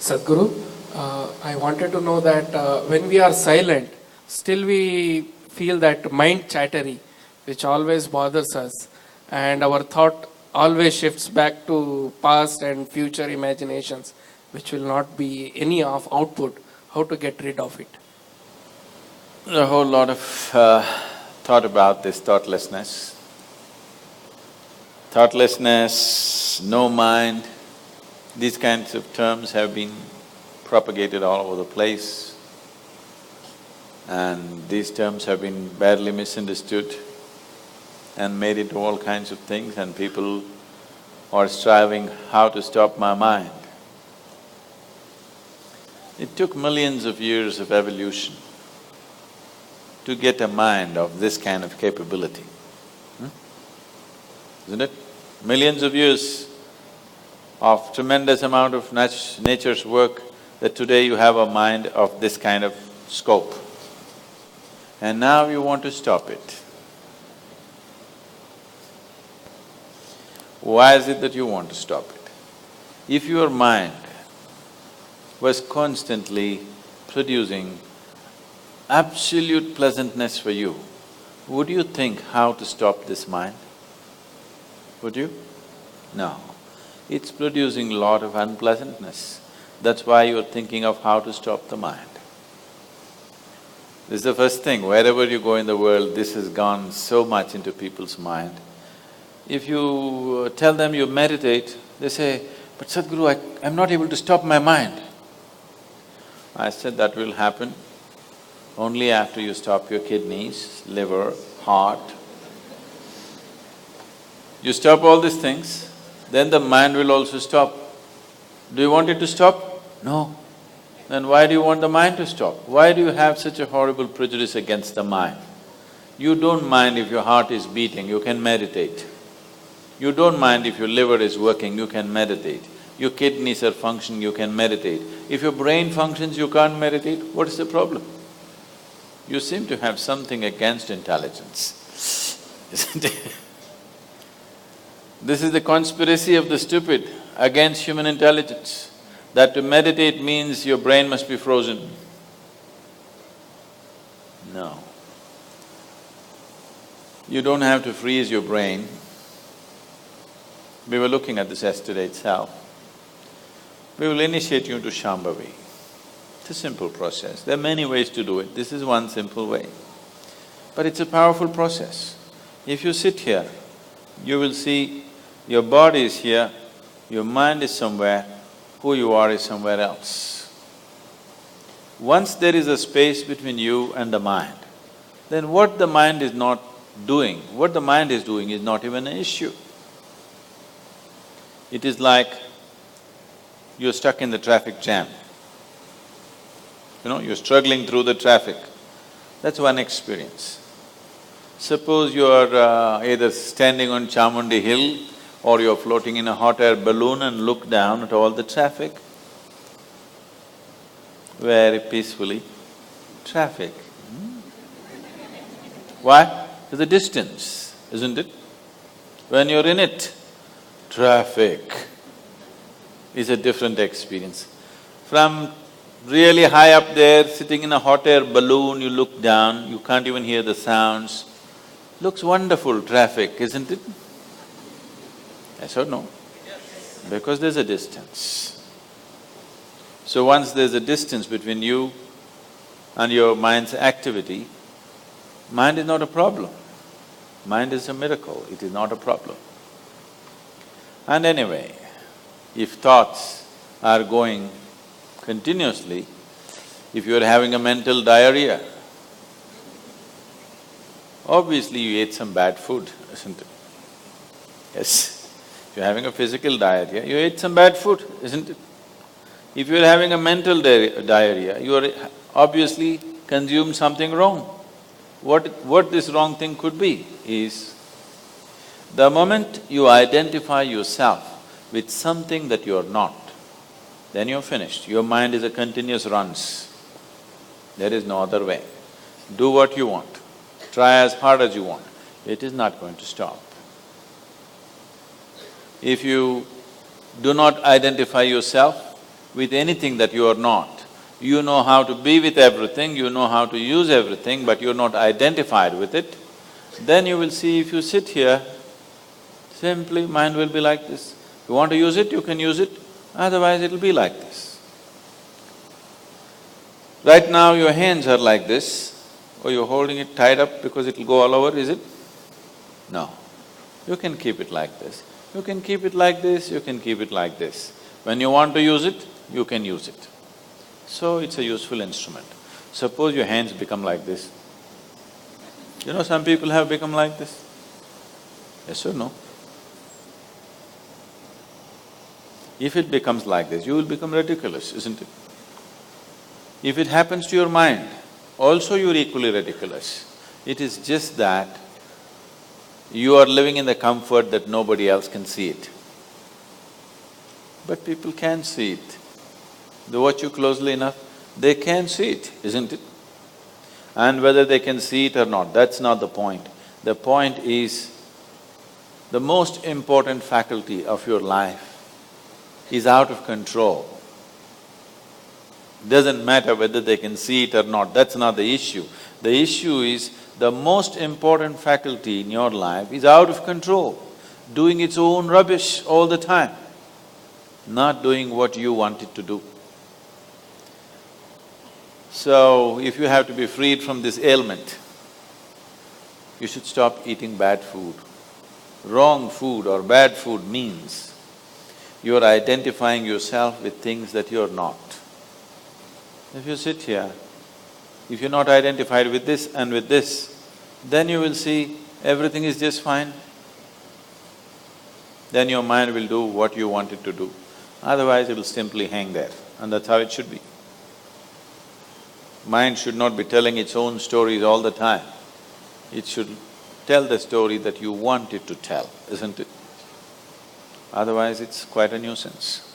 Sadhguru, I wanted to know that when we are silent, still we feel that mind chattery, which always bothers us, and our thought always shifts back to past and future imaginations, which will not be any of output. How to get rid of it? A whole lot of thought about this thoughtlessness. Thoughtlessness, no mind, these kinds of terms have been propagated all over the place, and these terms have been badly misunderstood and made into all kinds of things, and people are striving how to stop my mind. It took millions of years of evolution to get a mind of this kind of capability, isn't it? Millions of years of tremendous amount of nature's work, that today you have a mind of this kind of scope. And now you want to stop it. Why is it that you want to stop it? If your mind was constantly producing absolute pleasantness for you, would you think how to stop this mind? Would you? No. It's producing a lot of unpleasantness. That's why you're thinking of how to stop the mind. This is the first thing, wherever you go in the world, this has gone so much into people's mind. If you tell them you meditate, they say, "But Sadhguru, I'm not able to stop my mind." I said, that will happen only after you stop your kidneys, liver, heart. You stop all these things, then the mind will also stop. Do you want it to stop? No. Then why do you want the mind to stop? Why do you have such a horrible prejudice against the mind? You don't mind if your heart is beating, you can meditate. You don't mind if your liver is working, you can meditate. Your kidneys are functioning, you can meditate. If your brain functions, you can't meditate, what is the problem? You seem to have something against intelligence, isn't it? This is the conspiracy of the stupid against human intelligence, that to meditate means your brain must be frozen. No. You don't have to freeze your brain. We were looking at this yesterday itself. We will initiate you into Shambhavi. It's a simple process. There are many ways to do it, this is one simple way. But it's a powerful process. If you sit here, you will see your body is here, your mind is somewhere, who you are is somewhere else. Once there is a space between you and the mind, then what the mind is not doing, what the mind is doing is not even an issue. It is like you're stuck in the traffic jam. You're struggling through the traffic. That's one experience. Suppose you're either standing on Chamundi Hill or you're floating in a hot air balloon and look down at all the traffic. Very peacefully, traffic. Why? There's a distance, isn't it? When you're in it, traffic is a different experience. From really high up there, sitting in a hot air balloon, you look down, you can't even hear the sounds. Looks wonderful, traffic, isn't it? Yes or no? Because there's a distance. So once there's a distance between you and your mind's activity, mind is not a problem. Mind is a miracle, it is not a problem. And anyway, if thoughts are going continuously, if you're having a mental diarrhea, obviously you ate some bad food, isn't it? Yes. If you're having a physical diarrhea, you ate some bad food, isn't it? If you're having a mental diarrhea, you are obviously consumed something wrong. What this wrong thing could be is, the moment you identify yourself with something that you're not, then you're finished. Your mind is a continuous runs. There is no other way. Do what you want, try as hard as you want, it is not going to stop. If you do not identify yourself with anything that you are not. You know how to be with everything, you know how to use everything, but you're not identified with it, then you will see if you sit here, simply mind will be like this. If you want to use it, you can use it, otherwise it'll be like this. Right now your hands are like this, or you're holding it tied up because it'll go all over, is it? No. You can keep it like this. You can keep it like this, you can keep it like this. When you want to use it, you can use it. So it's a useful instrument. Suppose your hands become like this. You know, some people have become like this. Yes or no? If it becomes like this, you will become ridiculous, isn't it? If it happens to your mind, also you're equally ridiculous. It is just that you are living in the comfort that nobody else can see it. But people can see it. They watch you closely enough, they can see it, isn't it? And whether they can see it or not, that's not the point. The point is, the most important faculty of your life is out of control. Doesn't matter whether they can see it or not, that's not the issue. The issue is, the most important faculty in your life is out of control, doing its own rubbish all the time, not doing what you want it to do. So, if you have to be freed from this ailment, you should stop eating bad food. Wrong food or bad food means you're identifying yourself with things that you're not. If you sit here, if you're not identified with this and with this, then you will see everything is just fine. Then your mind will do what you want it to do. Otherwise, it will simply hang there, and that's how it should be. Mind should not be telling its own stories all the time. It should tell the story that you want it to tell, isn't it? Otherwise, it's quite a nuisance.